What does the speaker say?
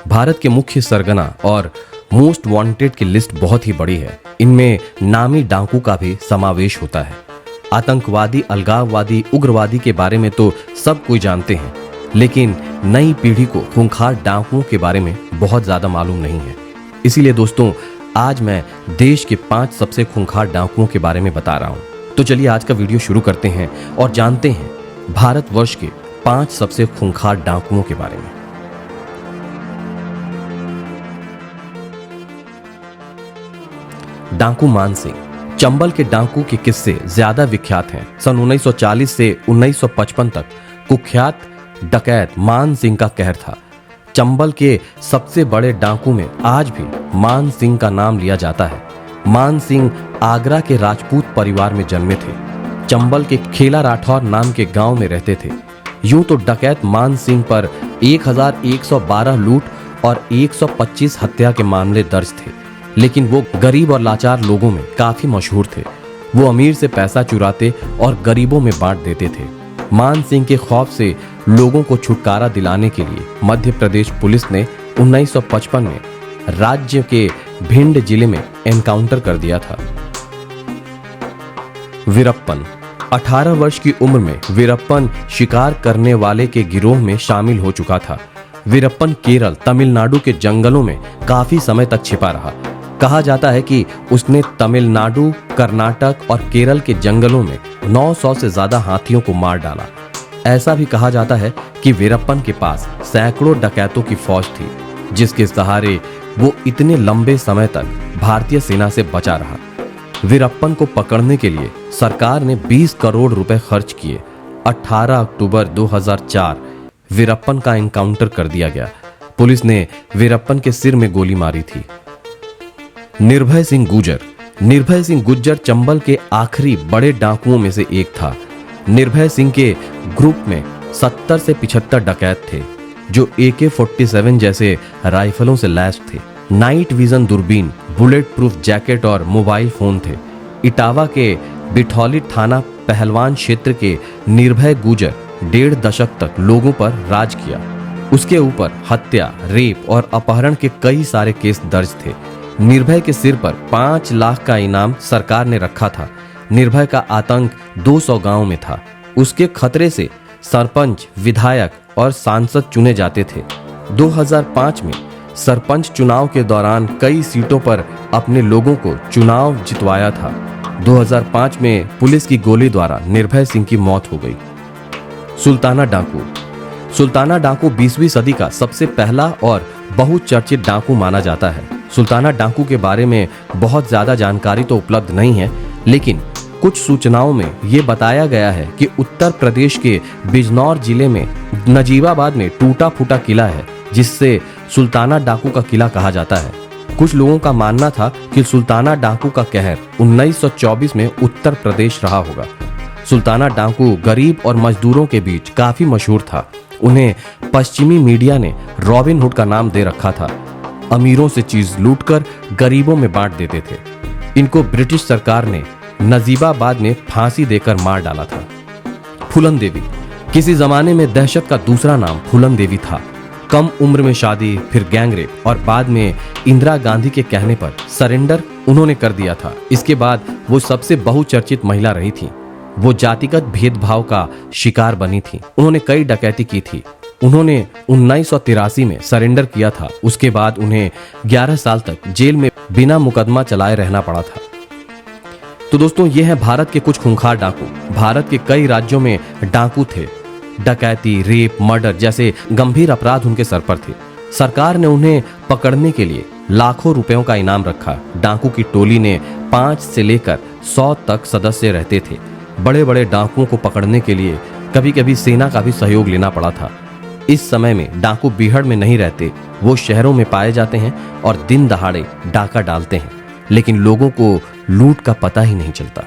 भारत के मुख्य सरगना और मोस्ट वांटेड की लिस्ट बहुत ही बड़ी है। इनमें नामी डाकू का भी समावेश होता है। आतंकवादी, अलगाववादी, उग्रवादी के बारे में तो सब कोई जानते हैं, लेकिन नई पीढ़ी को खूंखार डाकुओं के बारे में बहुत ज्यादा मालूम नहीं है। इसीलिए दोस्तों, आज मैं देश के 5 सबसे खूंखार डाकुओं के बारे में बता रहा हूं। तो चलिए आज का वीडियो शुरू करते हैं और जानते हैं भारतवर्ष के 5 सबसे खूंखार डाकुओं के बारे में। डाकू मान सिंह। चंबल के डाकू के किस्से ज्यादा विख्यात हैं। सन 1940 से 1955 तक कुख्यात डकैत मान सिंह का कहर था। चंबल के सबसे बड़े डाकू में आज भी मान सिंह का नाम लिया जाता है। मान सिंह आगरा के राजपूत परिवार में जन्मे थे। चंबल के खेला राठौर नाम के गांव में रहते थे। यूं तो डकैत मान सिंह पर 1112 लूट और 125 हत्या के मामले दर्ज थे, लेकिन वो गरीब और लाचार लोगों में काफी मशहूर थे। वो अमीर से पैसा चुराते और गरीबों में बांट देते थे। मान सिंह के खौफ से लोगों को छुटकारा दिलाने के लिए मध्य प्रदेश पुलिस ने 1955 में राज्य के भिंड जिले में एनकाउंटर कर दिया था। वीरप्पन। 18 वर्ष की उम्र में वीरप्पन शिकार करने वाले के गिरोह में शामिल हो चुका था। वीरप्पन केरल, तमिलनाडु के जंगलों में काफी समय तक छिपा रहा। कहा जाता है कि उसने तमिलनाडु, कर्नाटक और केरल के जंगलों में 900 से ज्यादा हाथियों को मार डाला। ऐसा भी कहा जाता है कि वीरप्पन के पास सैकड़ों डकैतों की फौज थी, जिसके सहारे वो इतने लंबे समय तक भारतीय सेना से बचा रहा। वीरप्पन को पकड़ने के लिए सरकार ने 20 करोड़ रुपए खर्च किए। 18 अक्टूबर 2004 वीरप्पन का एनकाउंटर कर दिया गया। पुलिस ने वीरप्पन के सिर में गोली मारी थी। निर्भय सिंह गुर्जर। निर्भय सिंह गुर्जर चंबल के आखिरी बड़े डाकुओं में से एक था। निर्भय सिंह के ग्रुप में 70 से 75 डकैत थे, जो AK-47 जैसे राइफलों से लैस थे। नाइट विजन दूरबीन, बुलेट प्रूफ जैकेट और मोबाइल फोन थे। इटावा के बिठौली थाना पहलवान क्षेत्र के निर्भय गुर्जर 1.5 दशक तक लोगों पर राज किया। उसके ऊपर हत्या, रेप और अपहरण के कई सारे केस दर्ज थे। निर्भय के सिर पर 5 लाख का इनाम सरकार ने रखा था। निर्भय का आतंक 200 गांव में था। उसके खतरे से सरपंच, विधायक और सांसद चुने जाते थे। 2005 में सरपंच चुनाव के दौरान कई सीटों पर अपने लोगों को चुनाव जितवाया था। 2005 में पुलिस की गोली द्वारा निर्भय सिंह की मौत हो गई। सुल्ताना डाकू। सुल्ताना डाकू 20वीं सदी का सबसे पहला और बहुचर्चित डाकू माना जाता है। सुल्ताना डाकू के बारे में बहुत ज्यादा जानकारी तो उपलब्ध नहीं है, लेकिन कुछ सूचनाओं में यह बताया गया है कि उत्तर प्रदेश के बिजनौर जिले में नजीबाबाद में टूटा फूटा किला है, जिससे सुल्ताना डाकू का किला कहा जाता है। कुछ लोगों का मानना था कि सुल्ताना डाकू का कहर 1924 में उत्तर प्रदेश रहा होगा। सुल्ताना डाकू गरीब और मजदूरों के बीच काफी मशहूर था। उन्हें पश्चिमी मीडिया ने रॉबिन हुड का नाम दे रखा था। अमीरों से चीज लूटकर गरीबों में बांट देते थे। इनको ब्रिटिश सरकार ने नजीबाबाद में फांसी देकर मार डाला था। फूलन देवी। किसी जमाने में दहशत का दूसरा नाम फूलन देवी था। कम उम्र में शादी, फिर गैंगरेप और बाद में इंदिरा गांधी के कहने पर सरेंडर उन्होंने कर दिया था। इसके बाद वो सबसे बहुचर्चित महिला रही थी। वो जातिगत भेदभाव का शिकार बनी थी। उन्होंने कई डकैती की थी। उन्होंने 1983 में सरेंडर किया था। उसके बाद उन्हें 11 साल तक जेल में बिना मुकदमा चलाए रहना पड़ा था। तो दोस्तों, ये है भारत के कुछ खूंखार डाकू। भारत के कई राज्यों में डाकू थे। डकैती, रेप, मर्डर जैसे गंभीर अपराध उनके सर पर थे। सरकार ने उन्हें पकड़ने के लिए लाखों रुपयों का इनाम रखा। डाकू की टोली ने 5 से लेकर 100 तक सदस्य रहते थे। बड़े बड़े डाकुओं को पकड़ने के लिए कभी कभी सेना का भी सहयोग लेना पड़ा था। इस समय में डाकू बीहड़ में नहीं रहते, वो शहरों में पाए जाते हैं और दिन दहाड़े डाका डालते हैं, लेकिन लोगों को लूट का पता ही नहीं चलता।